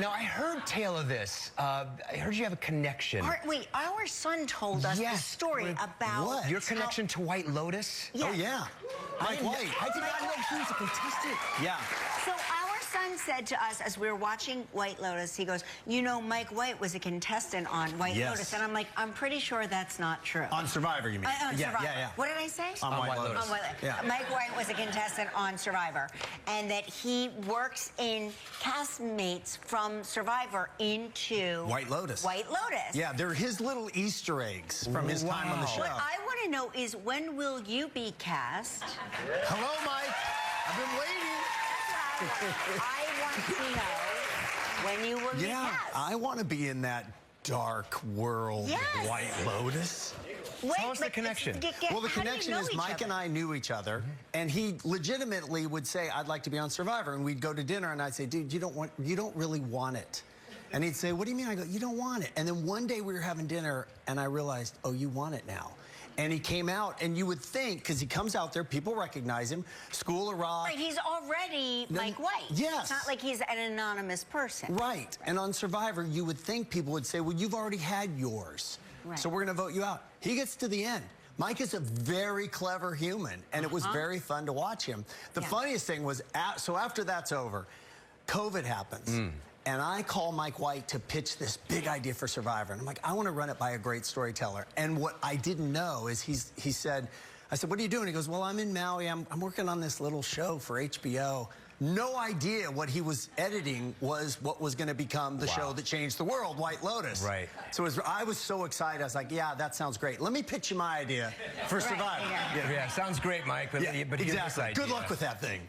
Now, I heard tale of this. I heard you have a connection. Wait, our son told us the story about... What? Your connection to White Lotus? Yeah. Oh, yeah. Mike White. I did not know he was a contestant. Yeah. So our son said to us as we were watching White Lotus, he goes, you know, Mike White was a contestant on White Lotus. And I'm like, I'm pretty sure that's not true. On Survivor, you mean? On Survivor. Yeah. What did I say? On White Lotus. On White Lotus. Yeah. Mike White was a contestant on Survivor. And that he works in castmates from Survivor into... White Lotus. White Lotus. Yeah, they're his little Easter eggs from his time on the show. What I want to know is, when will you be cast? Hello, Mike. I've been waiting. I want to know when you will be cast. I want to be in that dark world of White Lotus. Wait, Tell us the connection. Well, the connection is Mike and I knew each other, and he legitimately would say, I'd like to be on Survivor, and we'd go to dinner, and I'd say, dude, you don't really want it. And he'd say, what do you mean? I go, you don't want it. And then one day we were having dinner, and I realized, oh, you want it now. And he came out, and you would think, because he comes out there, people recognize him, School of Rock. Right, he's already Mike White. Yes. It's not like he's an anonymous person. Right, and on Survivor, you would think people would say, well, you've already had yours, so we're gonna vote you out. He gets to the end. Mike is a very clever human, and it was very fun to watch him. The funniest thing was, so after that's over, COVID happens. And I call Mike White to pitch this big idea for Survivor. And I'm like, I want to run it by a great storyteller. And what I didn't know is he said, I said, what are you doing? He goes, well, I'm in Maui. I'm working on this little show for HBO. No idea what he was editing was what was going to become the show that changed the world, White Lotus. Right. So I was so excited. I was like, yeah, that sounds great. Let me pitch you my idea for Survivor. Yeah, sounds great, Mike. But, but here's this idea. Good luck with that thing.